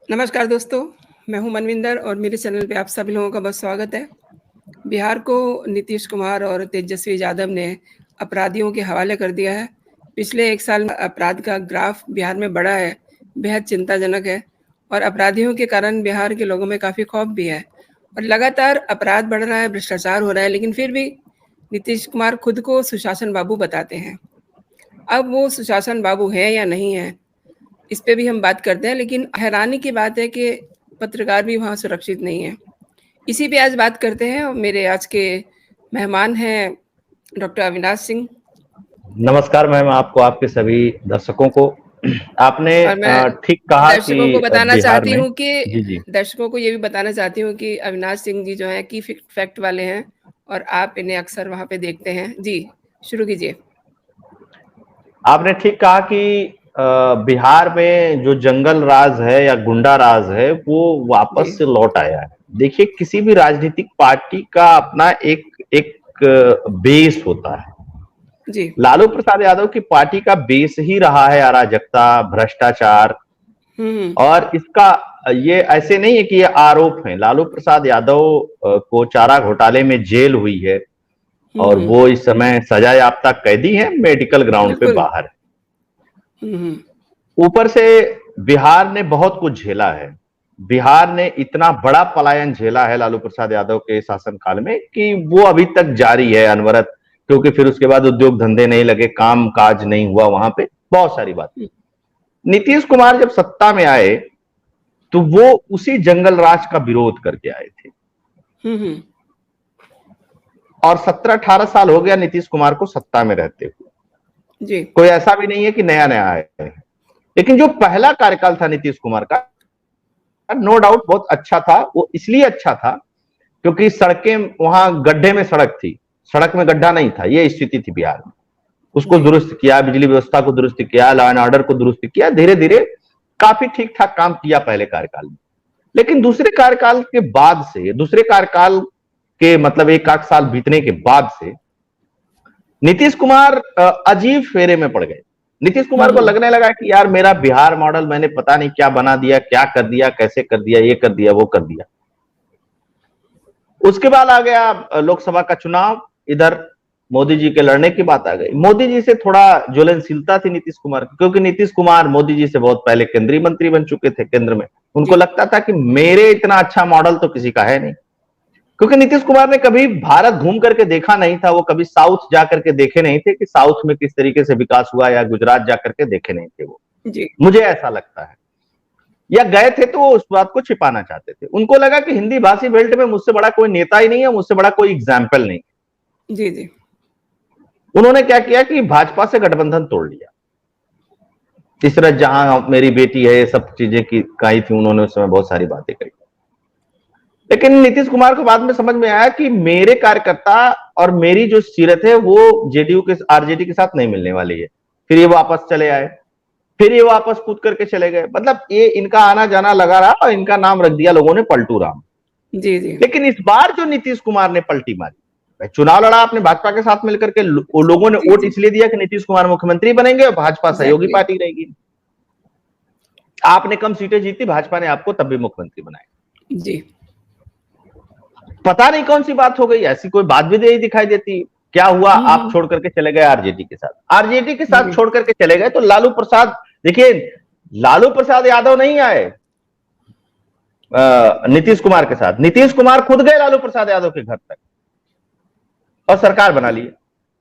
नमस्कार दोस्तों, मैं हूं मनविंदर और मेरे चैनल पे आप सभी लोगों का बहुत स्वागत है। बिहार को नीतीश कुमार और तेजस्वी यादव ने अपराधियों के हवाले कर दिया है। पिछले 1 साल में अपराध का ग्राफ बिहार में बढ़ा है, बेहद चिंताजनक है और अपराधियों के कारण बिहार के लोगों में काफ़ी खौफ भी है और लगातार अपराध बढ़ रहा है, भ्रष्टाचार हो रहा है, लेकिन फिर भी नीतीश कुमार खुद को सुशासन बाबू बताते हैं। अब वो सुशासन बाबू हैं या नहीं हैं, इस पे भी हम बात करते हैं, लेकिन हैरानी की बात है कि पत्रकार भी वहाँ सुरक्षित नहीं है। इसी पे आज बात करते हैं और मेरे आज के मेहमान हैं डॉक्टर अविनाश सिंह। नमस्कार मैम, आपको, आपके सभी दर्शकों को। आपने और मैं ठीक कहा कि दर्शकों को बताना बिहार चाहती में। हूँ कि जी जी। दर्शकों को ये भी बताना चाहती हूँ कि अविनाश सिंह जी जो हैं की फैक्ट वाले हैं और आप इन्हें अक्सर वहाँ पे देखते हैं। जी, शुरू कीजिए। आपने ठीक कहा कि बिहार में जो जंगल राज है या गुंडा राज है वो वापस जी, से लौट आया है। देखिए, किसी भी राजनीतिक पार्टी का अपना एक एक बेस होता है। जी। लालू प्रसाद यादव की पार्टी का बेस ही रहा है अराजकता, भ्रष्टाचार। हुँ, और इसका ये ऐसे नहीं है कि ये आरोप है। लालू प्रसाद यादव को चारा घोटाले में जेल हुई है हुँ, और हुँ। वो इस समय सजा याफ्ता कैदी है, मेडिकल ग्राउंड पे बिल्कुल। बाहर है। हुँ, हुँ। ऊपर से बिहार ने बहुत कुछ झेला है। बिहार ने इतना बड़ा पलायन झेला है लालू प्रसाद यादव के शासनकाल में कि वो अभी तक जारी है अनवरत, क्योंकि फिर उसके बाद उद्योग धंधे नहीं लगे, काम काज नहीं हुआ वहां पे, बहुत सारी बात। हुँ, नीतीश कुमार जब सत्ता में आए तो वो उसी जंगल राज का विरोध करके आए थे। हुँ, हुँ। और 17-18 साल हो गया नीतीश कुमार को सत्ता में रहते हुए। जी। कोई ऐसा भी नहीं है कि नया नया आए हैं। लेकिन जो पहला कार्यकाल था नीतीश कुमार का, नो डाउट बहुत अच्छा था। वो इसलिए अच्छा था क्योंकि सड़कें, वहां गड्ढे में सड़क थी, सड़क में गड्ढा नहीं था, ये स्थिति थी बिहार में। उसको जी। दुरुस्त किया, बिजली व्यवस्था को दुरुस्त किया, लॉ एंड ऑर्डर को दुरुस्त किया, धीरे धीरे काफी ठीक ठाक काम किया पहले कार्यकाल में। लेकिन दूसरे कार्यकाल के बाद से, दूसरे कार्यकाल के मतलब 1 आध साल बीतने के बाद से नीतीश कुमार अजीब फेरे में पड़ गए। नीतीश हुँ, कुमार को हुँ। लगने लगा कि यार मेरा बिहार मॉडल मैंने पता नहीं क्या बना दिया, क्या कर दिया, कैसे कर दिया, ये कर दिया, वो कर दिया। उसके बाद आ गया लोकसभा का चुनाव। इधर मोदी जी के लड़ने की बात आ गई। मोदी जी से थोड़ा ज्वलनशीलता थी नीतीश कुमार की, क्योंकि नीतीश कुमार मोदी जी से बहुत पहले केंद्रीय मंत्री बन चुके थे केंद्र में। उनको जी। लगता था कि मेरे इतना अच्छा मॉडल तो किसी का है नहीं, क्योंकि नीतीश कुमार ने कभी भारत घूम करके देखा नहीं था। वो कभी साउथ जाकर के देखे नहीं थे कि साउथ में किस तरीके से विकास हुआ, या गुजरात जाकर के देखे नहीं थे वो, जी। मुझे ऐसा लगता है। या गए थे तो वो उस बात को छिपाना चाहते थे। उनको लगा कि हिंदी भाषी बेल्ट में मुझसे बड़ा कोई नेता ही नहीं है, मुझसे बड़ा कोई एग्जाम्पल नहीं। जी, जी। उन्होंने क्या किया कि भाजपा से गठबंधन तोड़ लिया। तीसरा जहां मेरी बेटी है, ये सब चीजें की कही थी उन्होंने उस समय, बहुत सारी बातें कही। लेकिन नीतीश कुमार को बाद में समझ में आया कि मेरे कार्यकर्ता और मेरी जो सीरत है वो जेडीयू के, आरजेडी के साथ नहीं मिलने वाली है। फिर ये वापस चले आए, फिर ये वापस कूद करके चले गए। मतलब ये इनका आना जाना लगा रहा और इनका नाम रख दिया लोगों ने पलटू राम। जी, जी। लेकिन इस बार जो नीतीश कुमार ने पलटी मारी, चुनाव लड़ा आपने भाजपा के साथ मिलकर के, लोगों ने जी, वोट जी। इसलिए दिया कि नीतीश कुमार मुख्यमंत्री बनेंगे और भाजपा सहयोगी एग्ज़ैक्टली। पार्टी रहेगी। आपने कम सीटें जीती, भाजपा ने आपको तब भी मुख्यमंत्री बनाया। जी। पता नहीं कौन सी बात हो गई, ऐसी कोई बात भी नहीं दिखाई देती। क्या हुआ, हुँ, आप हुँ। छोड़ करके चले गए आरजेडी के साथ। आरजेडी के साथ जी। छोड़ करके चले गए तो लालू प्रसाद, देखिए, लालू प्रसाद यादव नहीं आए नीतीश कुमार के साथ। नीतीश कुमार खुद गए लालू प्रसाद यादव के घर तक और सरकार बना ली।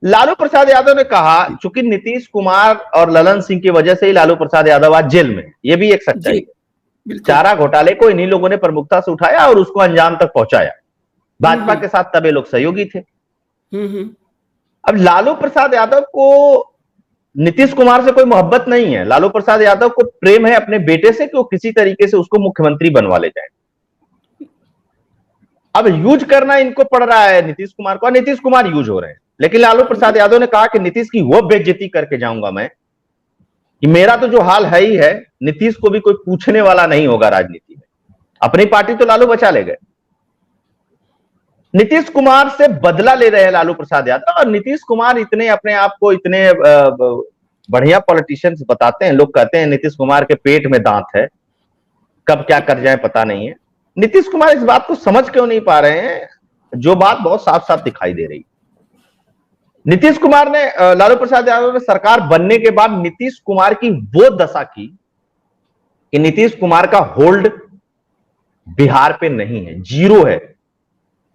लालू प्रसाद यादव ने कहा, चूंकि नीतीश कुमार और ललन सिंह की वजह से ही लालू प्रसाद यादव आज जेल में, ये भी एक सच्चाई जी, है। बिल्कुल। चारा घोटाले को इन्हीं लोगों ने प्रमुखता से उठाया और उसको अंजाम तक पहुंचाया। हुँ, भाजपा हुँ। के साथ तब ये लोग सहयोगी थे। हुँ, हुँ। अब लालू प्रसाद यादव को नीतीश कुमार से कोई मोहब्बत नहीं है। लालू प्रसाद यादव को प्रेम है अपने बेटे से कि वो किसी तरीके से उसको मुख्यमंत्री बनवा ले जाए। अब यूज करना इनको पड़ रहा है नीतीश कुमार को, नीतीश कुमार यूज हो रहे हैं। लेकिन लालू जी। प्रसाद यादव ने कहा कि नीतीश की वो बेइज्जती करके जाऊंगा मैं कि मेरा तो जो हाल है ही है, नीतीश को भी कोई पूछने वाला नहीं होगा राजनीति में। अपनी पार्टी तो लालू बचा ले गए, नीतीश कुमार से बदला ले रहे हैं लालू प्रसाद यादव। और नीतीश कुमार इतने अपने आप को इतने बढ़िया पॉलिटिशियंस बताते हैं। लोग कहते हैं नीतीश कुमार के पेट में दांत है। कब क्या कर जाए पता नहीं है। नीतीश कुमार इस बात को समझ क्यों नहीं पा रहे हैं, जो बात बहुत साफ साफ दिखाई दे रही। नीतीश कुमार ने, लालू प्रसाद यादव ने सरकार बनने के बाद नीतीश कुमार की वो दशा की कि नीतीश कुमार का होल्ड बिहार पे नहीं है, जीरो है,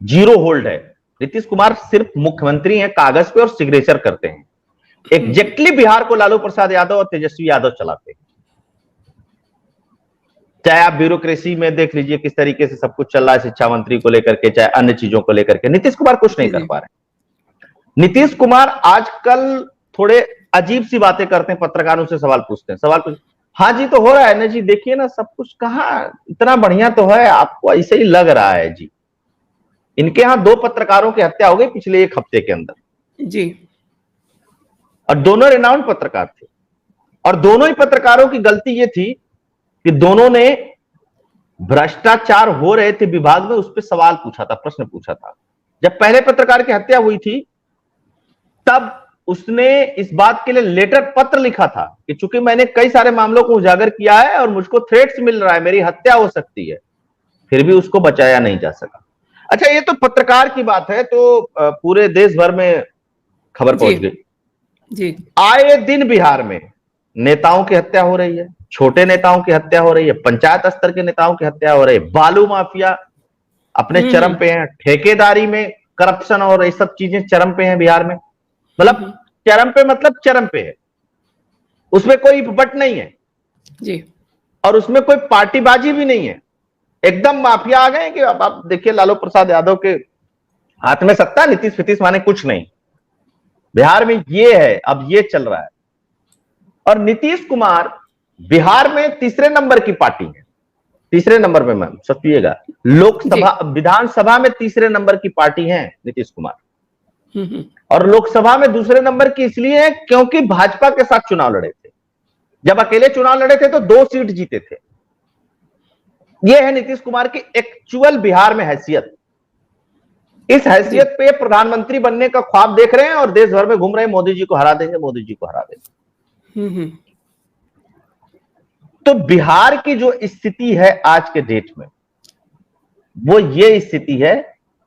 जीरो होल्ड है। नीतीश कुमार सिर्फ मुख्यमंत्री हैं, कागज पे और सिग्नेचर करते हैं। एग्जैक्टली बिहार को लालू प्रसाद यादव और तेजस्वी यादव चलाते हैं। चाहे आप ब्यूरोक्रेसी में देख लीजिए किस तरीके से सब कुछ चल रहा है, शिक्षा मंत्री को लेकर के, चाहे अन्य चीजों को लेकर के, नीतीश कुमार कुछ नहीं कर पा रहे। नीतीश कुमार आजकल थोड़े अजीब सी बातें करते हैं, पत्रकारों से सवाल पूछते हैं, हाँ जी तो हो रहा है ना जी, देखिए ना सब कुछ, कहाँ इतना बढ़िया तो है, आपको ऐसे ही लग रहा है जी। इनके यहां 2 पत्रकारों की हत्या हो गई पिछले 1 हफ्ते के अंदर जी, और दोनों रेनाउंड पत्रकार थे। और दोनों ही पत्रकारों की गलती यह थी कि दोनों ने भ्रष्टाचार हो रहे थे विभाग में, उस पर सवाल पूछा था, प्रश्न पूछा था। जब पहले पत्रकार की हत्या हुई थी तब उसने इस बात के लिए लेटर पत्र लिखा था कि चूंकि मैंने कई सारे मामलों को उजागर किया है और मुझको थ्रेट्स मिल रहा है, मेरी हत्या हो सकती है, फिर भी उसको बचाया नहीं जा सका। अच्छा, ये तो पत्रकार की बात है, तो पूरे देश भर में खबर पहुंच गई जी। आए दिन बिहार में नेताओं की हत्या हो रही है, छोटे नेताओं की हत्या हो रही है, पंचायत स्तर के नेताओं की हत्या हो रही है, बालू माफिया अपने चरम पे है, ठेकेदारी में करप्शन और ये सब चीजें चरम पे हैं बिहार में। मतलब चरम पे, मतलब चरम पे है, उसमें कोई बट नहीं है जी, और उसमें कोई पार्टीबाजी भी नहीं है। एकदम माफिया आ गए कि अब आप देखिए लालू प्रसाद यादव के हाथ में सत्ता, नीतीश फितीश माने कुछ नहीं। बिहार में ये है, अब ये चल रहा है। और नीतीश कुमार बिहार में तीसरे नंबर की पार्टी है, तीसरे नंबर पे, मैम सोचिएगा, लोकसभा विधानसभा में तीसरे नंबर की पार्टी है नीतीश कुमार, और लोकसभा में दूसरे नंबर की इसलिए है क्योंकि भाजपा के साथ चुनाव लड़े थे। जब अकेले चुनाव लड़े थे तो 2 सीट जीते थे। यह है नीतीश कुमार की एक्चुअल बिहार में हैसियत। इस हैसियत पे प्रधानमंत्री बनने का ख्वाब देख रहे हैं और देश भर में घूम रहे हैं, मोदी जी को हरा देंगे, मोदी जी को हरा देंगे। तो बिहार की जो स्थिति है आज के डेट में, वो ये स्थिति है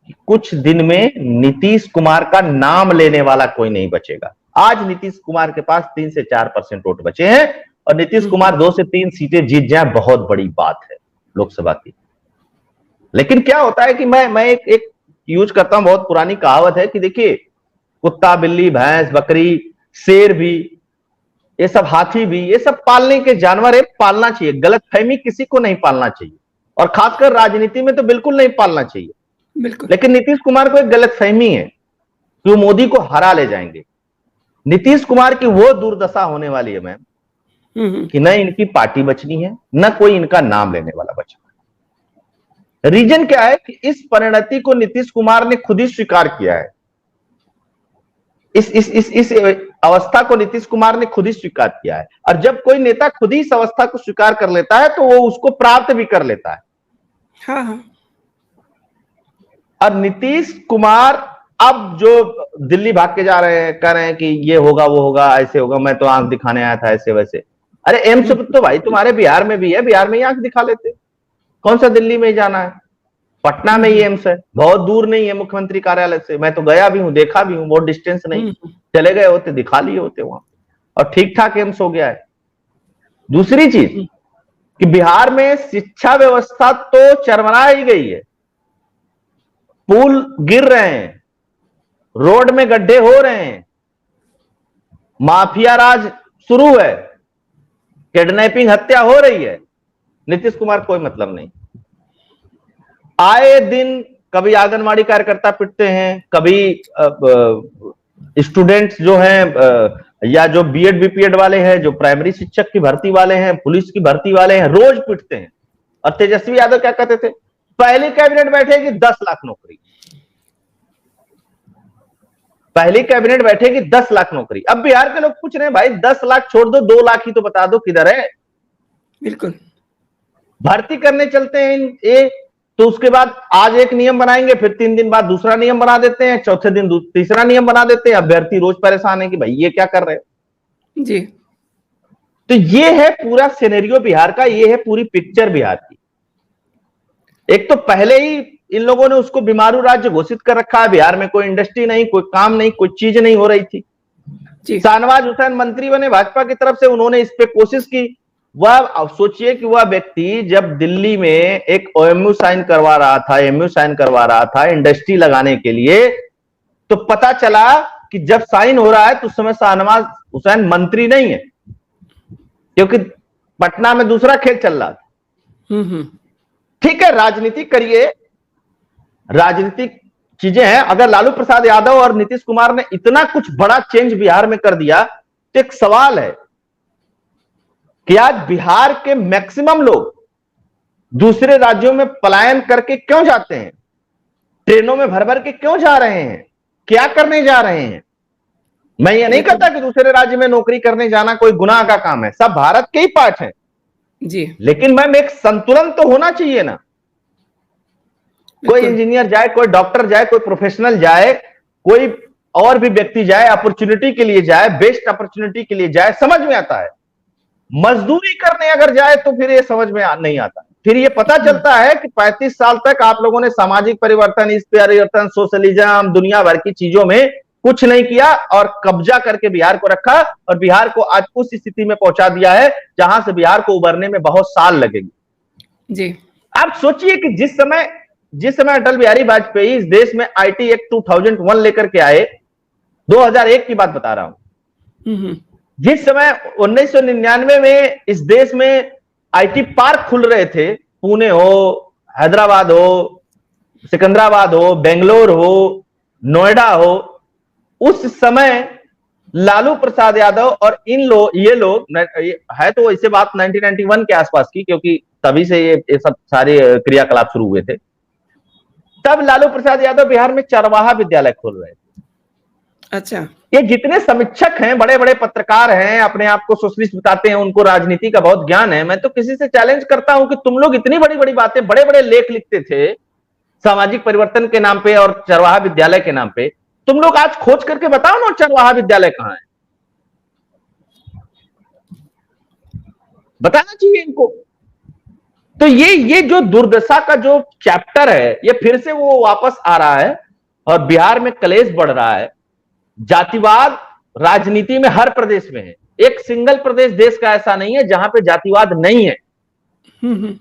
कि कुछ दिन में नीतीश कुमार का नाम लेने वाला कोई नहीं बचेगा। आज नीतीश कुमार के पास 3 से 4% वोट बचे हैं और नीतीश कुमार 2 से 3 सीटें जीत जाए, बहुत बड़ी बात है लोकसभा की। लेकिन क्या होता है कि मैं एक यूज करता हूं, बहुत पुरानी कहावत है कि देखिए, कुत्ता, बिल्ली, भैंस, बकरी, शेर भी, ये सब, हाथी भी, ये सब पालने के जानवर है, पालना चाहिए। गलतफहमी किसी को नहीं पालना चाहिए, और खासकर राजनीति में तो बिल्कुल नहीं पालना चाहिए। बिल्कुल। लेकिन नीतीश कुमार को एक गलतफहमी है कि वो मोदी को हरा ले जाएंगे। नीतीश कुमार की वो दुर्दशा होने वाली है मैम कि न इनकी पार्टी बचनी है, न कोई इनका नाम लेने वाला बचना है। रीजन क्या है कि इस परिणति को नीतीश कुमार ने खुद ही स्वीकार किया है। इस अवस्था को नीतीश कुमार ने खुद ही स्वीकार किया है, और जब कोई नेता खुद ही इस अवस्था को स्वीकार कर लेता है तो वो उसको प्राप्त भी कर लेता है। हाँ हाँ। और नीतीश कुमार अब जो दिल्ली भाग के जा रहे हैं, कह रहे हैं कि ये होगा, वो होगा, ऐसे होगा, मैं तो आंख दिखाने आया था, ऐसे वैसे। अरे एम्स तो भाई तुम्हारे बिहार में भी है, बिहार में ही आंख दिखा लेते, कौन सा दिल्ली में ही जाना है? पटना में ही एम्स है, बहुत दूर नहीं है मुख्यमंत्री कार्यालय से। मैं तो गया भी हूं, देखा भी हूं, बहुत डिस्टेंस नहीं, चले गए होते, दिखा लिए होते वहां, और ठीक ठाक एम्स हो गया है। दूसरी चीज कि बिहार में शिक्षा व्यवस्था तो चरमरा ही गई है, पुल गिर रहे हैं, रोड में गड्ढे हो रहे हैं, माफिया राज शुरू है, किडनैपिंग, हत्या हो रही है। नीतीश कुमार कोई मतलब नहीं। आए दिन कभी आंगनवाड़ी कार्यकर्ता पिटते हैं, कभी स्टूडेंट्स जो हैं या जो बीएड बीपीएड वाले हैं, जो प्राइमरी शिक्षक की भर्ती वाले हैं, पुलिस की भर्ती वाले हैं, रोज पिटते हैं। और तेजस्वी यादव क्या कहते थे, पहली कैबिनेट बैठेगी 10 लाख नौकरी, पहली कैबिनेट बैठेगी 10 लाख नौकरी। अब बिहार के लोग पूछ रहे हैं भाई 10 लाख छोड़ दो, 2 लाख ही तो बता दो किधर है। बिल्कुल। भर्ती करने चलते हैं तो उसके बाद आज एक नियम बनाएंगे, फिर 3 दिन बाद दूसरा नियम बना देते हैं, चौथे दिन तीसरा नियम बना देते हैं। अभ्यर्थी रोज परेशान है कि भाई ये क्या कर रहे हैं जी। तो ये है पूरा सिनेरियो बिहार का, ये है पूरी पिक्चर बिहार की। एक तो पहले ही इन लोगों ने उसको बीमारू राज्य घोषित कर रखा है, बिहार में कोई इंडस्ट्री नहीं, कोई काम नहीं, कोई चीज नहीं हो रही थी। शाहनवाज हुसैन मंत्री बने भाजपा की तरफ से, उन्होंने इस पे कोशिश की। वह सोचिए कि वह व्यक्ति जब दिल्ली में एक ओएमयू साइन करवा रहा था, एमयू साइन करवा रहा था इंडस्ट्री लगाने के लिए, तो पता चला कि जब साइन हो रहा है तो उस समय शाहनवाज हुसैन मंत्री नहीं है, क्योंकि पटना में दूसरा खेल चल रहा था। ठीक है, राजनीति करिए, राजनीतिक चीजें हैं। अगर लालू प्रसाद यादव और नीतीश कुमार ने इतना कुछ बड़ा चेंज बिहार में कर दिया, तो एक सवाल है कि आज बिहार के मैक्सिमम लोग दूसरे राज्यों में पलायन करके क्यों जाते हैं, ट्रेनों में भर भर के क्यों जा रहे हैं, क्या करने जा रहे हैं। मैं ये नहीं कहता कि दूसरे राज्य में नौकरी करने जाना कोई गुनाह का काम है, सब भारत के ही पार्ट हैं जी, लेकिन मैम एक संतुलन तो होना चाहिए ना। कोई इंजीनियर जाए, कोई डॉक्टर जाए, कोई प्रोफेशनल जाए, कोई और भी व्यक्ति जाए, अपॉर्चुनिटी के लिए जाए, बेस्ट अपॉर्चुनिटी के लिए जाए, समझ में आता है। मजदूरी करने अगर जाए तो फिर ये समझ में नहीं आता। फिर ये पता चलता है कि 35 साल तक आप लोगों ने सामाजिक परिवर्तन, इस परिवर्तन, सोशलिज्म, दुनिया भर की चीजों में कुछ नहीं किया और कब्जा करके बिहार को रखा, और बिहार को आज उस स्थिति में पहुंचा दिया है जहां से बिहार को उबरने में बहुत साल लगेंगे। जी, आप सोचिए कि जिस समय अटल बिहारी वाजपेयी इस देश में आईटी एक्ट 2001 लेकर के आए, 2001 की बात बता रहा हूं, जिस समय 1999 में इस देश में आईटी पार्क खुल रहे थे, पुणे हो, हैदराबाद हो, सिकंदराबाद हो, बेंगलोर हो, नोएडा हो, उस समय लालू प्रसाद यादव और ये लोग है तो इसे बात 1991 के आसपास की, क्योंकि तभी से ये सब सारे क्रियाकलाप शुरू हुए थे। तब लालू प्रसाद यादव बिहार में चरवाहा विद्यालय खोल रहे थे। अच्छा, ये जितने समीक्षक हैं, बड़े बड़े पत्रकार हैं, अपने आप को सोशलिस्ट बताते हैं, उनको राजनीति का बहुत ज्ञान है। मैं तो किसी से चैलेंज करता हूं कि तुम लोग इतनी बड़ी बड़ी बातें, बड़े बड़े लेख लिखते थे सामाजिक परिवर्तन के नाम पे और चरवाहा विद्यालय के नाम पे, तुम लोग आज खोज करके बताओ ना चरवाहा विद्यालय कहां है, बताना चाहिए इनको। तो ये जो दुर्दशा का जो चैप्टर है, ये फिर से वो वापस आ रहा है और बिहार में कलेश बढ़ रहा है। जातिवाद राजनीति में हर प्रदेश में है, एक सिंगल प्रदेश देश का ऐसा नहीं है जहां पे जातिवाद नहीं है,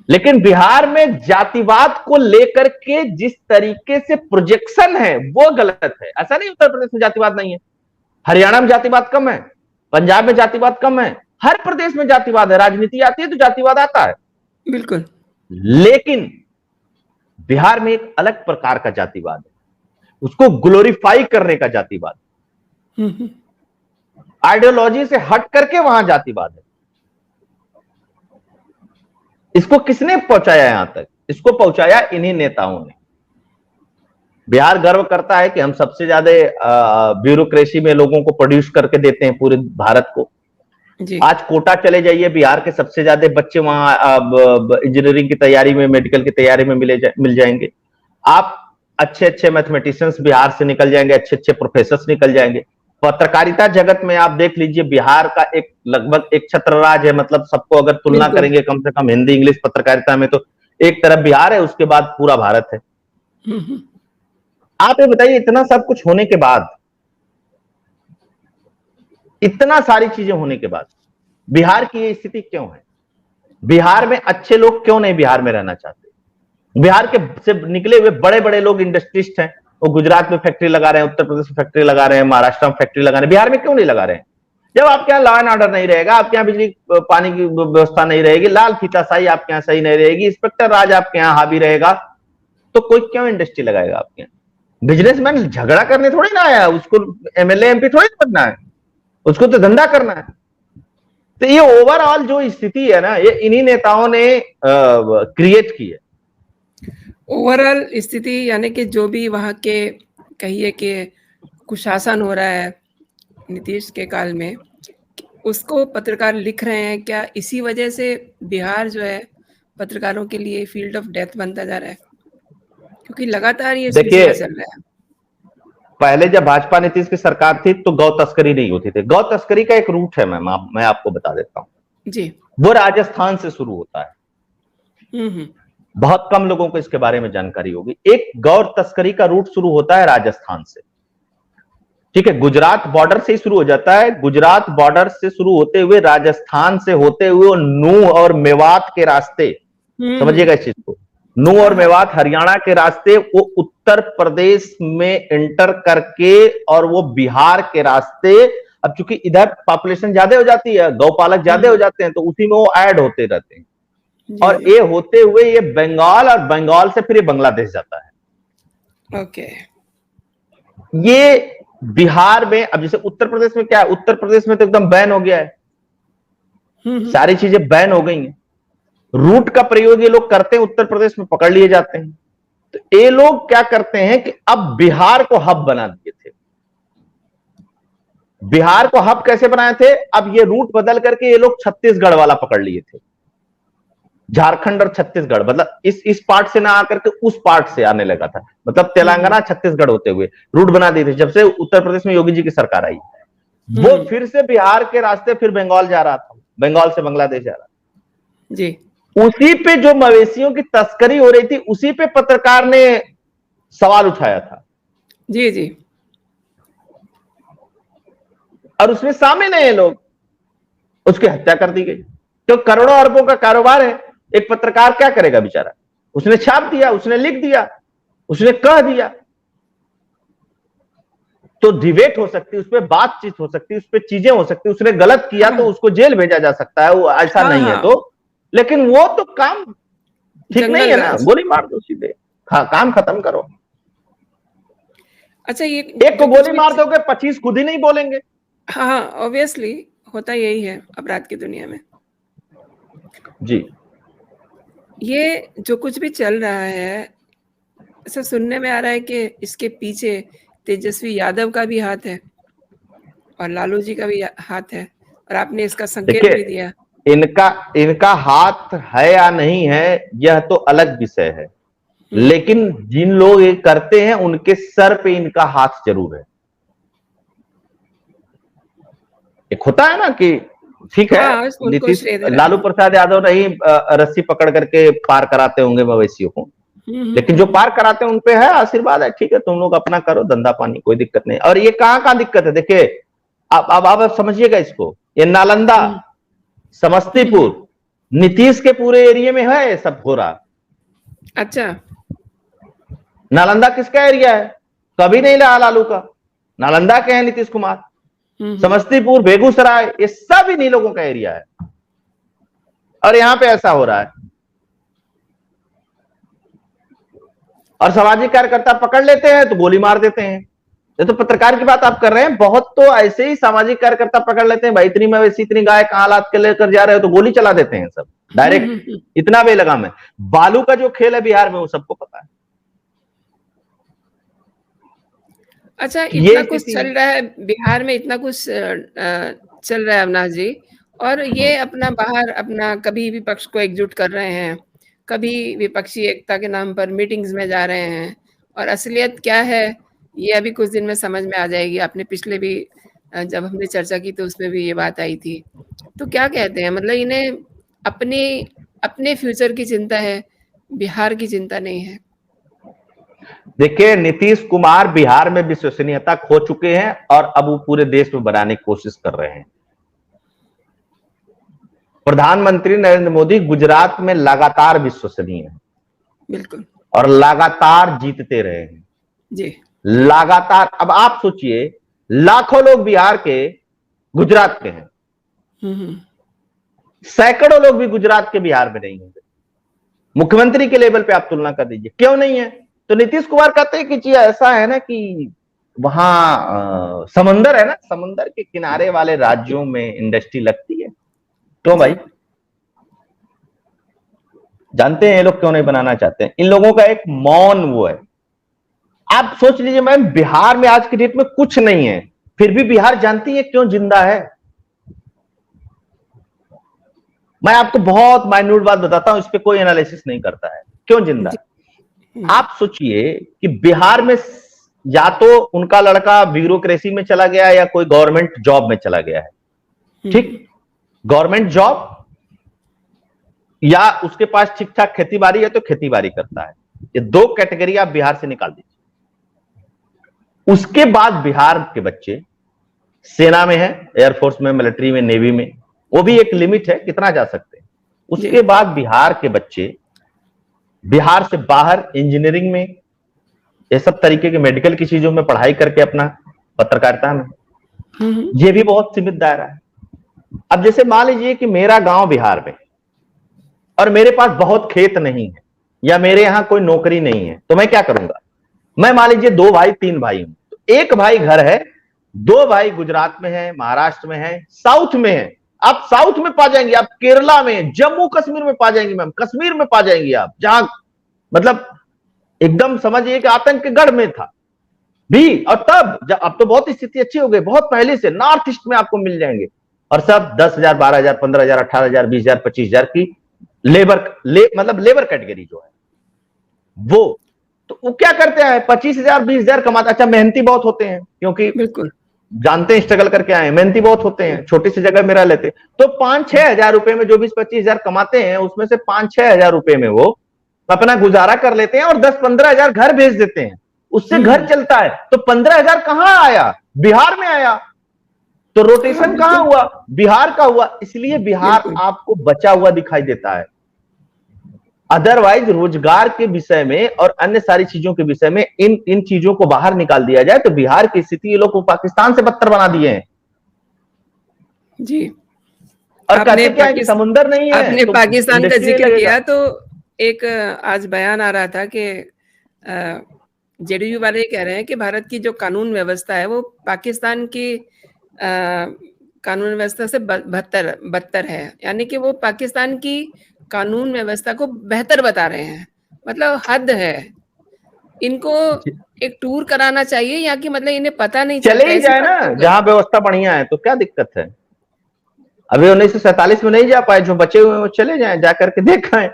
लेकिन बिहार में जातिवाद को लेकर के जिस तरीके से प्रोजेक्शन है वो गलत है। ऐसा नहीं उत्तर प्रदेश में जातिवाद नहीं है, हरियाणा में जातिवाद कम है, पंजाब में जातिवाद कम है, हर प्रदेश में जातिवाद है। राजनीति आती है तो जातिवाद आता है, बिल्कुल। लेकिन बिहार में एक अलग प्रकार का जातिवाद है, उसको ग्लोरीफाई करने का जातिवाद, आइडियोलॉजी से हट करके वहां जातिवाद है। इसको किसने पहुंचाया यहां तक? इसको पहुंचाया इन्हीं नेताओं ने। बिहार गर्व करता है कि हम सबसे ज्यादा ब्यूरोक्रेसी में लोगों को प्रोड्यूस करके देते हैं पूरे भारत को। आज कोटा चले जाइए, बिहार के सबसे ज्यादा बच्चे वहां इंजीनियरिंग की तैयारी में, मेडिकल की तैयारी में मिल जाएंगे। आप अच्छे अच्छे मैथमेटिशियंस बिहार से निकल जाएंगे, अच्छे अच्छे प्रोफेसर निकल जाएंगे। पत्रकारिता जगत में आप देख लीजिए, बिहार का एक लगभग एक छत्र राज है, मतलब सबको अगर तुलना करेंगे कम से कम हिंदी इंग्लिश पत्रकारिता में, तो एक तरफ बिहार है, उसके बाद पूरा भारत है। आप ये बताइए, इतना सब कुछ होने के बाद, इतना सारी चीजें होने के बाद बिहार की ये स्थिति क्यों है? बिहार में अच्छे लोग क्यों नहीं बिहार में रहना चाहते? बिहार के से निकले हुए बड़े बड़े लोग इंडस्ट्रिस्ट हैं, वो गुजरात में फैक्ट्री लगा रहे हैं, उत्तर प्रदेश में फैक्ट्री लगा रहे हैं, महाराष्ट्र में फैक्ट्री लगा रहे हैं, बिहार में क्यों नहीं लगा रहे हैं? जब आपके यहाँ लॉ एंड ऑर्डर नहीं रहेगा, आपके यहाँ बिजली पानी की व्यवस्था नहीं रहेगी, लाल फीताशाही आपके यहाँ सही नहीं रहेगी, इंस्पेक्टर राज आपके यहाँ हावी रहेगा, तो कोई क्यों इंडस्ट्री लगाएगा आपके यहाँ? बिजनेसमैन झगड़ा करने थोड़ी ना आया, उसको एमएलए एमपी थोड़ी ना बनना है, उसको तो धंधा करना है। तो ये ओवरऑल जो स्थिति है ना, ये इन्हीं नेताओं ने क्रिएट की है। ओवरऑल स्थिति यानी कि जो भी वहाँ के कहिए कि कुशासन हो रहा है नीतीश के काल में, उसको पत्रकार लिख रहे हैं। क्या इसी वजह से बिहार जो है पत्रकारों के लिए फील्ड ऑफ डेथ बनता जा रहा है? क्योंकि लगातार ये सिलसिला चल रहा है। पहले जब भाजपा नीतीश की सरकार थी तो गौ तस्करी नहीं होती थी। गौ तस्करी का एक रूट है, मैं आपको बता देता हूँ जी, वो राजस्थान से शुरू होता है। बहुत कम लोगों को इसके बारे में जानकारी होगी। एक गौर तस्करी का रूट शुरू होता है राजस्थान से, ठीक है, गुजरात बॉर्डर से ही शुरू हो जाता है। गुजरात बॉर्डर से शुरू होते हुए राजस्थान से होते हुए नूह और मेवात के रास्ते, समझिएगा इस चीज को, नूह और मेवात हरियाणा के रास्ते, वो उत्तर प्रदेश में एंटर करके और वो बिहार के रास्ते। अब चूंकि इधर पॉपुलेशन ज्यादा हो जाती है, गौपालक ज्यादा हो जाते हैं, तो उसी में वो ऐड होते रहते हैं, और ये होते हुए ये बंगाल, और बंगाल से फिर ये बांग्लादेश जाता है। ओके। ये बिहार में, अब जैसे उत्तर प्रदेश में क्या है, उत्तर प्रदेश में तो एकदम बैन हो गया है, सारी चीजें बैन हो गई हैं। रूट का प्रयोग ये लोग करते हैं, उत्तर प्रदेश में पकड़ लिए जाते हैं। तो ये लोग क्या करते हैं कि अब बिहार को हब बना दिए थे। बिहार को हब कैसे बनाए थे, अब ये रूट बदल करके ये लोग छत्तीसगढ़ वाला पकड़ लिए थे। झारखंड और छत्तीसगढ़, मतलब इस पार्ट से ना आकर के उस पार्ट से आने लगा था, मतलब तेलंगाना छत्तीसगढ़ होते हुए रूट बना दिए थे। जब से उत्तर प्रदेश में योगी जी की सरकार आई, वो फिर से बिहार के रास्ते फिर बंगाल जा रहा था, बंगाल से बांग्लादेश जा रहा था जी। उसी पे जो मवेशियों की तस्करी हो रही थी, उसी पे पत्रकार ने सवाल उठाया था। जी जी। और उसमें शामिल है ये लोग, उसकी हत्या कर दी गई। तो करोड़ों अरबों का कारोबार है, एक पत्रकार क्या करेगा बेचारा, उसने छाप दिया, उसने लिख दिया, उसने कह दिया, तो डिबेट हो सकती है, उस पर बातचीत हो सकती है, उस पर चीजें हो सकती है। उसने गलत किया तो उसको जेल भेजा जा सकता है, वो ऐसा नहीं है तो, लेकिन वो तो काम ठीक नहीं है ना, गोली मार दो सीधे, हाँ काम खत्म करो। अच्छा, ये एक को गोली मार दोगे 25 खुद ही नहीं बोलेंगे। हाँ, ऑब्वियसली होता यही है अपराध की दुनिया में जी। ये जो कुछ भी चल रहा है, ऐसा सुनने में आ रहा है कि इसके पीछे तेजस्वी यादव का भी हाथ है और लालू जी का भी हाथ है, और आपने इसका संकेत भी दिया। इनका हाथ है या नहीं है यह तो अलग विषय है, लेकिन जिन लोग ये करते हैं उनके सर पे इनका हाथ जरूर है। एक होता है ना कि ठीक है, हाँ, नीतीश लालू प्रसाद यादव नहीं रस्सी पकड़ करके पार कराते होंगे मवेशियों को, लेकिन जो पार कराते हैं उनपे है आशीर्वाद है, ठीक है तुम लोग अपना करो धंधा पानी, कोई दिक्कत नहीं। और ये कहां दिक्कत है, देखिए अब आप समझिएगा इसको, ये नालंदा, समस्तीपुर, नीतीश के पूरे एरिया में है ये सब हो रहा। अच्छा, नालंदा किसका एरिया है, कभी नहीं रहा लालू का, नालंदा के हैं नीतीश कुमार। समस्तीपुर, बेगूसराय, ये सब इन्हीं लोगों का एरिया है, और यहां पे ऐसा हो रहा है। और सामाजिक कार्यकर्ता पकड़ लेते हैं तो गोली मार देते हैं। ये तो पत्रकार की बात आप कर रहे हैं, बहुत तो ऐसे ही सामाजिक कार्यकर्ता पकड़ लेते हैं, भाई इतनी मवेशी इतनी गाय कहां लाद के लेकर जा रहे हो, तो गोली चला देते हैं सब डायरेक्ट, इतना बेलगाम है। बालू का जो खेल है बिहार में वो सबको पता है। अच्छा, इतना कुछ चल रहा है बिहार में, इतना कुछ चल रहा है अविनाश जी, और ये अपना बाहर अपना कभी विपक्ष को एकजुट कर रहे हैं, कभी विपक्षी एकता के नाम पर मीटिंग्स में जा रहे हैं, और असलियत क्या है ये अभी कुछ दिन में समझ में आ जाएगी। आपने पिछले भी जब हमने चर्चा की तो उसमें भी ये बात आई थी। तो क्या कहते हैं, मतलब इन्हें अपने फ्यूचर की चिंता है, बिहार की चिंता नहीं है। देखिए नीतीश कुमार बिहार में विश्वसनीयता खो चुके हैं और अब वो पूरे देश में बनाने की कोशिश कर रहे हैं। प्रधानमंत्री नरेंद्र मोदी गुजरात में लगातार विश्वसनीय है, बिल्कुल, और लगातार जीतते रहे हैं जी, लगातार। अब आप सोचिए लाखों लोग बिहार के गुजरात के हैं, सैकड़ों लोग भी गुजरात के बिहार में नहीं होंगे। मुख्यमंत्री के लेवल पे आप तुलना कर दीजिए, क्यों नहीं है? तो नीतीश कुमार कहते हैं कि जी ऐसा है ना कि वहां समंदर है ना, समंदर के किनारे वाले राज्यों में इंडस्ट्री लगती है, तो भाई जानते हैं ये लोग क्यों नहीं बनाना चाहते हैं। इन लोगों का एक मौन वो है। आप सोच लीजिए मैम, बिहार में आज की डेट में कुछ नहीं है, फिर भी बिहार जानती है क्यों जिंदा है। मैं आपको बहुत माइन्यूट बात बताता हूं, इस पे कोई एनालिसिस नहीं करता है, क्यों जिंदा है। आप सोचिए कि बिहार में या तो उनका लड़का ब्यूरोक्रेसी में चला गया या कोई गवर्नमेंट जॉब में चला गया है, ठीक, गवर्नमेंट जॉब या उसके पास ठीक ठाक खेती बाड़ी है तो खेती बाड़ी करता है। ये दो कैटेगरी आप बिहार से निकाल दीजिए। उसके बाद बिहार के बच्चे सेना में है, एयरफोर्स में, मिलिट्री में, नेवी में, वो भी एक लिमिट है कितना जा सकते हैं। उसके बाद बिहार के बच्चे बिहार से बाहर इंजीनियरिंग में, ये सब तरीके के मेडिकल की चीजों में पढ़ाई करके अपना पत्रकारिता में, ये भी बहुत सीमित दायरा है। अब जैसे मान लीजिए कि मेरा गांव बिहार में और मेरे पास बहुत खेत नहीं है या मेरे यहां कोई नौकरी नहीं है, तो मैं क्या करूंगा? मैं मान लीजिए 2 भाई 3 भाई हूं, तो एक भाई घर है, 2 भाई गुजरात में है, महाराष्ट्र में है, साउथ में है। आप साउथ में पा जाएंगे, आप केरला में, जम्मू कश्मीर में पा जाएंगे मैम, कश्मीर में पा जाएंगे आप, जहां मतलब एकदम समझिए कि आतंक के गढ़ में था भी। और तब जब, अब तो बहुत स्थिति अच्छी हो गई, बहुत पहले से नॉर्थ ईस्ट में आपको मिल जाएंगे, और सब 10,000, 12,000, 15,000, 18,000, 20,000, 25,000 की मतलब लेबर कैटेगरी जो है वो। तो वो क्या करते हैं, 25,000, 20,000 कमाते। अच्छा, मेहनती बहुत होते हैं, क्योंकि बिल्कुल जानते हैं स्ट्रगल करके आए, मेहनती बहुत होते हैं, छोटी सी जगह में रह लेते, तो 5-6 हजार रुपए में जो 20-25,000 कमाते हैं, उसमें से 5-6 हजार रुपए में वो अपना गुजारा कर लेते हैं और 10-15 हजार घर भेज देते हैं, उससे घर चलता है। तो 15,000 कहां आया? बिहार में आया। तो रोटेशन कहां हुआ? बिहार का हुआ। इसलिए बिहार आपको बचा हुआ दिखाई देता है। अदरवाइज रोजगार के विषय में और अन्य सारी चीजों के विषय में इन चीजों को बाहर निकाल दिया जाए तो बिहार की स्थिति ये लोग को पाकिस्तान से बदतर बना दिए हैं जी। और कहते क्या है कि समुंदर नहीं है। आपने तो पाकिस्तान का जिक्र किया तो एक आज बयान आ रहा था कि जेडीयू वाले कह रहे हैं कि भारत की जो कानून व्यवस्था है वो पाकिस्तान की कानून व्यवस्था से बदतर है, यानी कि वो पाकिस्तान की कानून व्यवस्था को बेहतर बता रहे हैं। मतलब हद है। इनको एक टूर कराना चाहिए, या कि मतलब इन्हें पता नहीं चले ही जाए ना जहां व्यवस्था बढ़िया है, तो क्या दिक्कत है? अभी 1947 में नहीं जा पाए, जो बचे हुए वो चले जाएं, जाकर के देखें।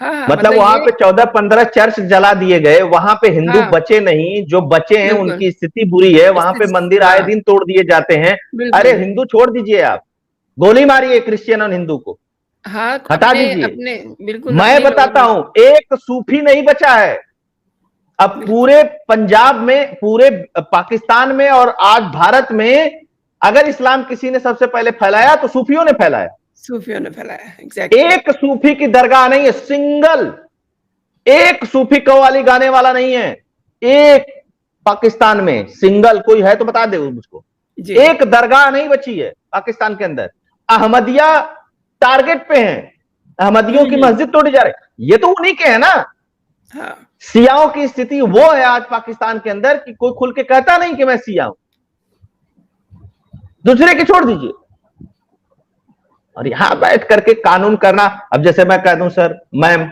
हाँ, मतलब वहां पे 14-15 चर्च जला दिए गए, वहां पे हिंदू बचे नहीं, जो बचे हैं उनकी स्थिति बुरी है। वहां पे मंदिर आए दिन तोड़ दिए जाते हैं। अरे हिंदू छोड़ दीजिए, आप गोली मारिए क्रिश्चियन और हिंदू को, हाँ, हटा दीजिए। बिल्कुल मैं बताता हूं, एक सूफी नहीं बचा है अब पूरे पंजाब में, पूरे पाकिस्तान में और आज भारत में। अगर इस्लाम किसी ने सबसे पहले फैलाया तो सूफियों ने फैलाया। एग्जैक्टली। एक सूफी की दरगाह नहीं है, सिंगल एक सूफी कव्वाली गाने वाला नहीं है एक पाकिस्तान में, सिंगल कोई है तो बता दे मुझको। एक दरगाह नहीं बची है पाकिस्तान के अंदर। अहमदिया टारगेट पे हैं, अहमदियों की मस्जिद तोड़ी जा रही, ये तो उन्हीं के है ना। हाँ। सियाओं की स्थिति वो है आज पाकिस्तान के अंदर कि कोई खुल के कहता नहीं कि मैं सिया हूं, दूसरे की छोड़ दीजिए। और यहां बैठ करके कानून करना। अब जैसे मैं कह दूं सर मैम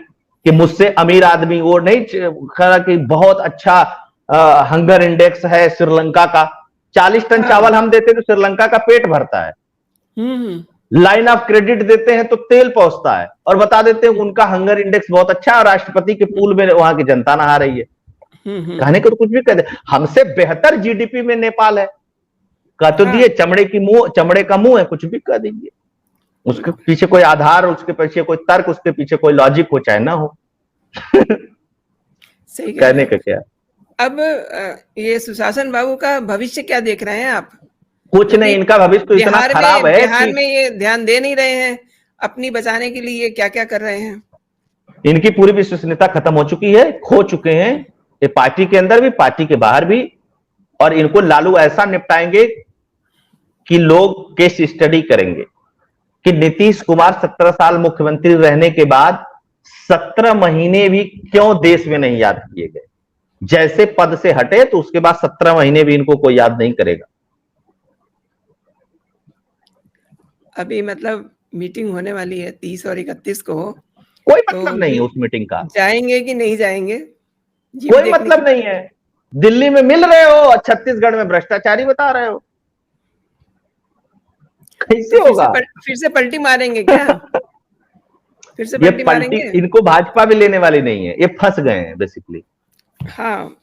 कि मुझसे अमीर आदमी, वो नहीं खरा कि बहुत अच्छा हंगर इंडेक्स है श्रीलंका का, 40 टन चावल हम देते तो श्रीलंका का पेट भरता है। लाइन ऑफ क्रेडिट देते हैं तो तेल पहुंचता है, और बता देते हैं उनका हंगर इंडेक्स बहुत अच्छा है, राष्ट्रपति के पूल में वहां की जनता नहा रही है। कहने को तो कुछ भी कह दे। हमसे बेहतर जीडीपी में नेपाल है, कह तो दिए चमड़े का मुंह है, कुछ भी कह दीजिए। उसके पीछे कोई आधार, उसके पीछे कोई तर्क, उसके पीछे कोई लॉजिक हो चाहे ना हो। सही कहने का क्या। अब ये सुशासन बाबू का भविष्य क्या देख रहे हैं आप? कुछ नहीं, इनका भविष्य तो इतना खराब है। बिहार में ये ध्यान दे नहीं रहे हैं अपनी बचाने के लिए, क्या क्या कर रहे हैं? इनकी पूरी विश्वसनीयता खत्म हो चुकी है, खो चुके हैं ये, पार्टी के अंदर भी पार्टी के बाहर भी। और इनको लालू ऐसा निपटाएंगे कि लोग केस स्टडी करेंगे कि नीतीश कुमार 17 साल मुख्यमंत्री रहने के बाद 17 महीने भी क्यों देश में नहीं याद किए गए। जैसे पद से हटे तो उसके बाद 17 महीने भी इनको कोई याद नहीं करेगा। अभी मतलब मीटिंग होने वाली है 30 और 31 को, कोई मतलब नहीं है उस मीटिंग का। जाएंगे कि नहीं जाएंगे कोई मतलब नहीं है। दिल्ली में मिल रहे हो, छत्तीसगढ़ में भ्रष्टाचारी बता रहे हो, कैसे होगा? फिर से पलटी मारेंगे क्या? फिर से पलटी मारेंगे? इनको भाजपा भी लेने वाली नहीं है, ये फंस गए हैं बेसिकली। हाँ,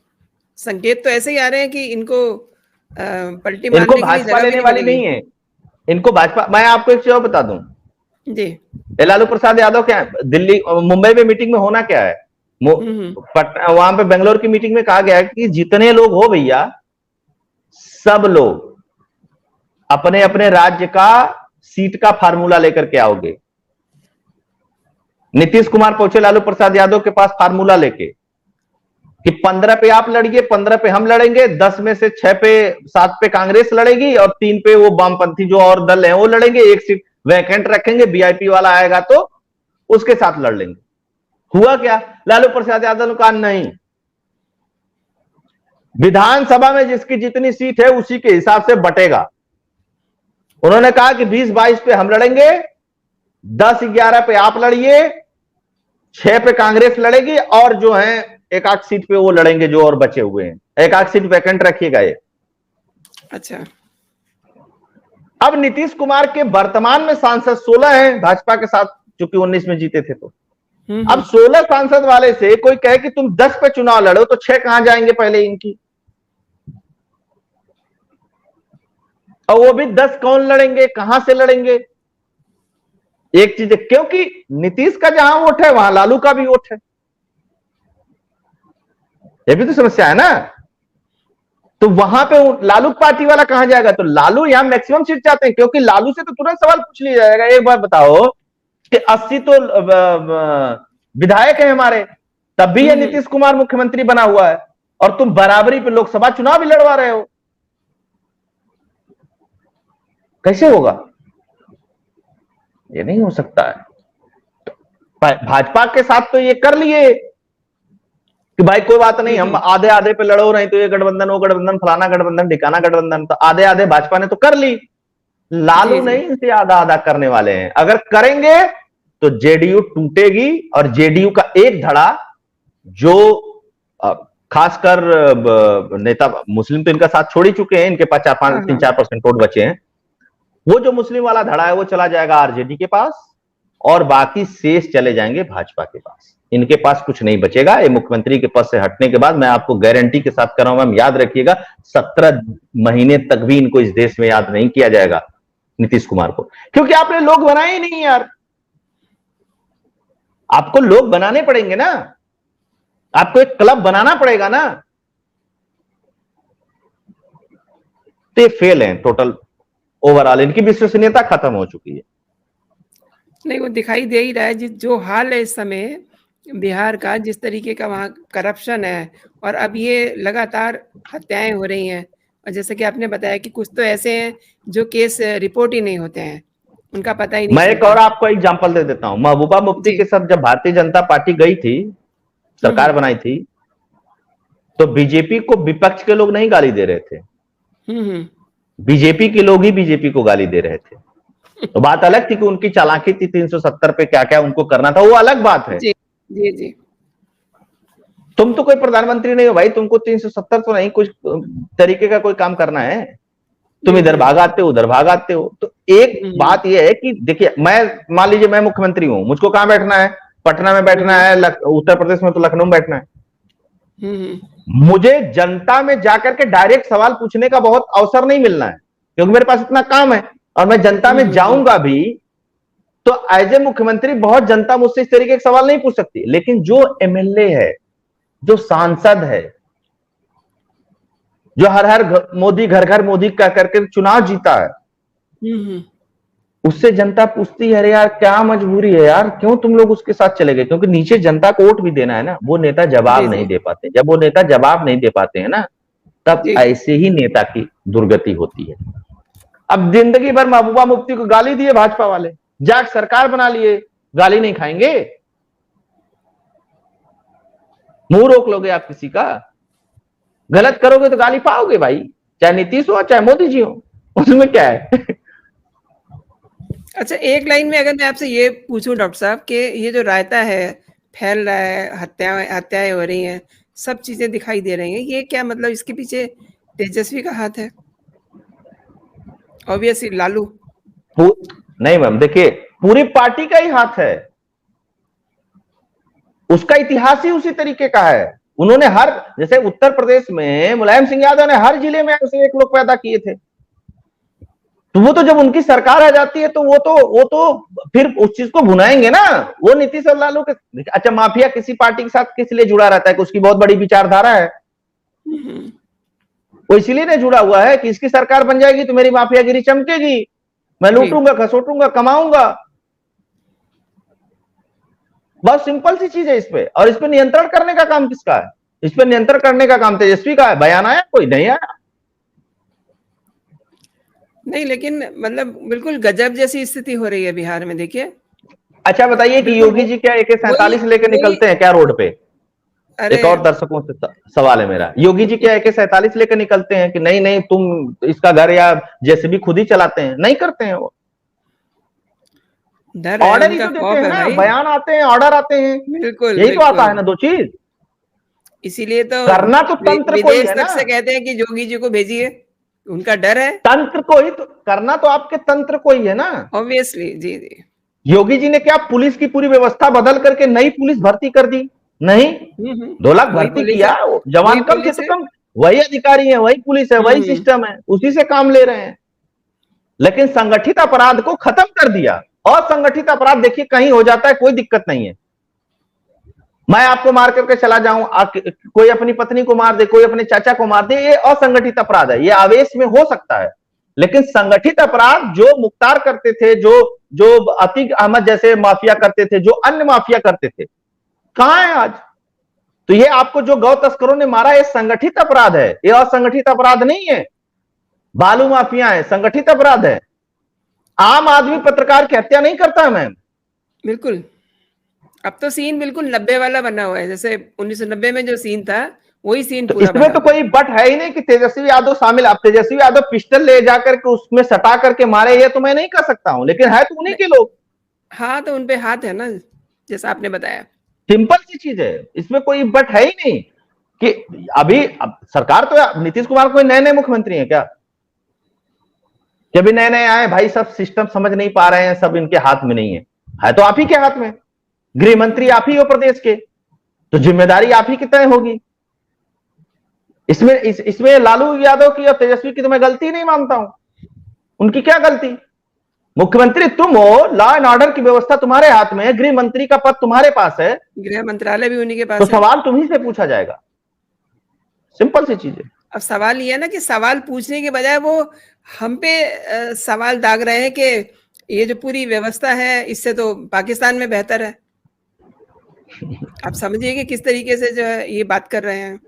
संकेत तो ऐसे ही आ रहे हैं कि इनको पलटी मारने इनको भाजपा लेने वाली नहीं है। इनको भाजपा, मैं आपको एक चीज और बता दूं, जी। ये लालू प्रसाद यादव क्या है? दिल्ली मुंबई में मीटिंग में होना क्या है? वहां पे बेंगलोर की मीटिंग में कहा गया है कि जितने लोग हो भैया, सब लोग अपने अपने राज्य का सीट का फार्मूला लेकर के आओगे। नीतीश कुमार पहुंचे लालू प्रसाद यादव के पास फार्मूला लेके कि 15 पे आप लड़िए, 15 पे हम लड़ेंगे, 10 में से 6 पे 7 पे कांग्रेस लड़ेगी और 3 पे वो वामपंथी जो और दल हैं वो लड़ेंगे, एक सीट वैकेंट रखेंगे, वीआईपी वाला आएगा तो उसके साथ लड़ लेंगे। हुआ क्या? लालू प्रसाद यादव ने कहा नहीं, विधानसभा में जिसकी जितनी सीट है उसी के हिसाब से बटेगा। उन्होंने कहा कि 20-22 पे हम लड़ेंगे, 10-11 पे आप लड़िए, 6 पे कांग्रेस लड़ेगी और जो है एक आध सीट पे वो लड़ेंगे जो और बचे हुए हैं, एक आध सीट वैकेंट रखिएगा ये। अच्छा। अब नीतीश कुमार के वर्तमान में सांसद 16 हैं भाजपा के साथ, चूंकि 19 में जीते थे तो अब 16 सांसद वाले से कोई कहे कि तुम 10 पे चुनाव लड़ो तो 6 कहां जाएंगे पहले इनकी, और वो भी 10 कौन लड़ेंगे, कहां से लड़ेंगे? एक चीज है, क्योंकि नीतीश का जहां वोट है वहां लालू का भी वोट है, ये भी तो समस्या है ना। तो वहां पे लालू पार्टी वाला कहां जाएगा? तो लालू यहां मैक्सिमम सीट चाहते हैं, क्योंकि लालू से तो तुरंत सवाल पूछ लिया जाएगा, एक बार बताओ कि 80 तो विधायक है हमारे, तब भी ये नीतीश कुमार मुख्यमंत्री बना हुआ है और तुम बराबरी पे लोकसभा चुनाव भी लड़वा रहे हो, कैसे होगा? ये नहीं हो सकता है। भाजपा के साथ तो ये कर लिए कि भाई कोई बात नहीं, हम आधे आधे पे लड़ो, नहीं तो ये गठबंधन, वो गठबंधन, फलाना गठबंधन, ठिकाना गठबंधन, तो आधे आधे भाजपा ने तो कर ली। लालू नहीं इनसे आधा आधा करने वाले हैं। अगर करेंगे तो जेडीयू टूटेगी और जेडीयू का एक धड़ा जो खासकर नेता मुस्लिम तो इनका साथ छोड़ ही चुके हैं, इनके पास 3-4% वोट बचे हैं, वो जो मुस्लिम वाला धड़ा है वो चला जाएगा आरजेडी के पास और बाकी शेष चले जाएंगे भाजपा के पास। इनके पास कुछ नहीं बचेगा। ये मुख्यमंत्री के पद से हटने के बाद मैं आपको गारंटी के साथ कर रहा हूं, मैम याद रखिएगा, 17 महीने तक भी इनको इस देश में याद नहीं किया जाएगा नीतीश कुमार को, क्योंकि आपने लोग बनाए ही नहीं यार। आपको लोग बनाने पड़ेंगे ना, आपको एक क्लब बनाना पड़ेगा ना। तो फेल है टोटल, ओवरऑल इनकी विश्वसनीयता खत्म हो चुकी है। नहीं, वो दिखाई दे ही रहा है जो हाल है इस समय बिहार का, जिस तरीके का वहाँ करप्शन है और अब ये लगातार हत्याएं हो रही हैं, और जैसे कि आपने बताया कि कुछ तो ऐसे हैं जो केस रिपोर्ट ही नहीं होते हैं, उनका पता ही नहीं। मैं एक और आपको एग्जांपल दे देता हूं। महबूबा मुफ्ती के साथ जब भारतीय जनता पार्टी गई थी, सरकार बनाई थी, तो बीजेपी को विपक्ष के लोग नहीं गाली दे रहे थे, बीजेपी के लोग ही बीजेपी को गाली दे रहे थे। तो बात अलग थी कि उनकी चालाकी थी, 370 पे क्या क्या उनको करना था, वो अलग बात है। जी जी जी। तुम तो कोई प्रधानमंत्री नहीं हो भाई, तुमको 370 तो नहीं, कुछ तरीके का कोई काम करना है, तुम इधर भागाते हो उधर भागाते हो। तो एक बात यह है कि देखिए, मैं मान लीजिए मैं मुख्यमंत्री हूं, मुझको कहां बैठना है? पटना में बैठना है, उत्तर प्रदेश में तो लखनऊ में बैठना है। मुझे जनता में जाकर के डायरेक्ट सवाल पूछने का बहुत अवसर नहीं मिलना है, क्योंकि मेरे पास इतना काम है, और मैं जनता में जाऊंगा भी तो एज ए मुख्यमंत्री बहुत जनता मुझसे इस तरीके के सवाल नहीं पूछ सकती। लेकिन जो एमएलए है, जो सांसद है, जो हर हर मोदी, घर घर मोदी कह करके चुनाव जीता है, उससे जनता पूछती है अरे यार क्या मजबूरी है यार, क्यों तुम लोग उसके साथ चले गए? क्योंकि नीचे जनता को वोट भी देना है ना। वो नेता जवाब नहीं दे पाते, जब वो नेता जवाब नहीं दे पाते हैं ना, तब ऐसे ही नेता की दुर्गति होती है। अब जिंदगी भर महबूबा मुफ्ती को गाली दिए भाजपा वाले, जाट सरकार बना लिए, गाली नहीं खाएंगे? मुंह रोक लोगे आप किसी का? गलत करोगे तो गाली पाओगे भाई, चाहे नीतीश हो चाहे मोदी जी हो, उसमें क्या है? अच्छा, एक लाइन में अगर मैं आपसे ये पूछूं डॉक्टर साहब कि ये जो रायता है फैल रहा है, हत्याएं हो रही हैं, सब चीजें दिखाई दे रही हैं, ये क्या मतलब इसके पीछे तेजस्वी का हाथ है? ऑब्वियसली लालू नहीं मैम, देखिए पूरी पार्टी का ही हाथ है, उसका इतिहास ही उसी तरीके का है। उन्होंने हर, जैसे उत्तर प्रदेश में मुलायम सिंह यादव ने हर जिले में ऐसे एक लोग पैदा किए थे, तो वो तो जब उनकी सरकार आ जाती है तो वो तो फिर उस चीज को भुनाएंगे ना। वो नीतीश और लालू के, अच्छा माफिया किसी पार्टी के साथ किस लिए जुड़ा रहता है कि उसकी बहुत बड़ी विचारधारा है, वो इसीलिए नहीं जुड़ा हुआ है कि इसकी सरकार बन जाएगी तो मेरी माफियागिरी चमकेगी, मैं लूटूंगा खसोटूंगा कमाऊंगा। बहुत सिंपल सी चीज है इस पे, और इस पे नियंत्रण करने का काम किसका है? इस पे नियंत्रण करने का काम तेजस्वी का है। बयान आया, कोई नहीं आया। नहीं, लेकिन मतलब बिल्कुल गजब जैसी स्थिति हो रही है बिहार में, देखिए। अच्छा बताइए कि योगी जी क्या AK-47 लेके निकलते हैं क्या रोड पे? एक और दर्शकों से सवाल है मेरा, योगी जी क्या AK-47 लेकर निकलते हैं कि नहीं नहीं तुम इसका घर या जेसीबी खुद ही चलाते हैं? नहीं करते हैं वो। डर है, ऑर्डर ही उनका तो देते खौफ हैं है ना, भाई। बयान आते हैं, ऑर्डर आते हैं, बिल्कुल यही तो आता है बिल्कुल। ना दो चीज। इसीलिए तो करना तो तंत्र को ही विदेश है तक ना, से कहते हैं कि योगी जी को भेजिए, उनका डर है। तंत्र को ही तो करना, तो आपके तंत्र को ही है ना। ऑब्वियसली, जी जी। योगी जी ने क्या पुलिस की पूरी व्यवस्था बदल करके नई पुलिस भर्ती कर दी? नहीं, 2 लाख वही भर्ती पुलिस किया, है, जवान वही कम थे पुलिस तो है। कम, वही अधिकारी है, वही पुलिस है, वही सिस्टम है, उसी से काम ले रहे हैं। लेकिन संगठित अपराध को खत्म कर दिया। असंगठित अपराध देखिए कहीं हो जाता है, कोई दिक्कत नहीं है। मैं आपको मार करके चला जाऊं, कोई अपनी पत्नी को मार दे, कोई अपने चाचा को मार दे, ये असंगठित अपराध है, ये आवेश में हो सकता है। लेकिन संगठित अपराध जो मुख्तार करते थे, जो जो अतीक अहमद जैसे माफिया करते थे, जो अन्य माफिया करते थे, कहां है आज? तो ये आपको जो गौ तस्करों ने मारा, ये संगठित अपराध है, ये असंगठित अपराध नहीं है। बालू माफिया है, संगठित अपराध है। आम आदमी पत्रकार की हत्या नहीं करता है मैम। बिल्कुल। अब तो सीन बिल्कुल 90 वाला बना हुआ है, जैसे 1990 में जो सीन था वही सीन तो पूरा इसमें बना तो हुआ है। कोई बट है ही नहीं कि तेजस्वी यादव शामिल। अब तेजस्वी यादव पिस्टल ले जाकर के उसमें सटा करके मारे, ये तो मैं नहीं कर सकता हूं, लेकिन है तो उन्हीं के लोग। हाँ, तो उनपे हाथ है ना, जैसा आपने बताया। सिंपल सी चीज है, इसमें कोई बट है ही नहीं कि अब सरकार तो, नीतीश कुमार कोई नए नए मुख्यमंत्री हैं क्या? कि अभी नए नए आए भाई, सब सिस्टम समझ नहीं पा रहे हैं, सब इनके हाथ में नहीं है तो आप ही के हाथ में। गृह मंत्री आप ही हो प्रदेश के, तो जिम्मेदारी आप ही की तय होगी। इसमें लालू यादव की और तेजस्वी की तो मैं गलती नहीं मानता हूं। उनकी क्या गलती? मुख्यमंत्री तुम हो, लॉ एंड ऑर्डर की व्यवस्था तुम्हारे हाथ में है, गृह मंत्री का पद तुम्हारे पास है, गृह मंत्रालय भी उन्हीं के तो पास है। सवाल तुम्ही से पूछा जाएगा। सिंपल सी चीज है। अब सवाल ये है ना कि सवाल पूछने के बजाय वो हम पे सवाल दाग रहे हैं कि ये जो पूरी व्यवस्था है इससे तो पाकिस्तान में बेहतर है। आप समझिए कि किस तरीके से जो है ये बात कर रहे हैं।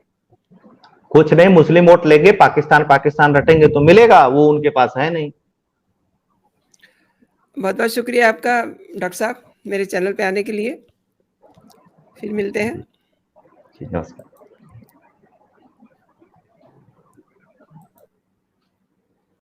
कुछ नहीं, मुस्लिम वोट लेंगे, पाकिस्तान पाकिस्तान रटेंगे तो मिलेगा, वो उनके पास है नहीं। बहुत बहुत शुक्रिया आपका डॉक्टर साहब, मेरे चैनल पे आने के लिए। फिर मिलते हैं। नमस्कार।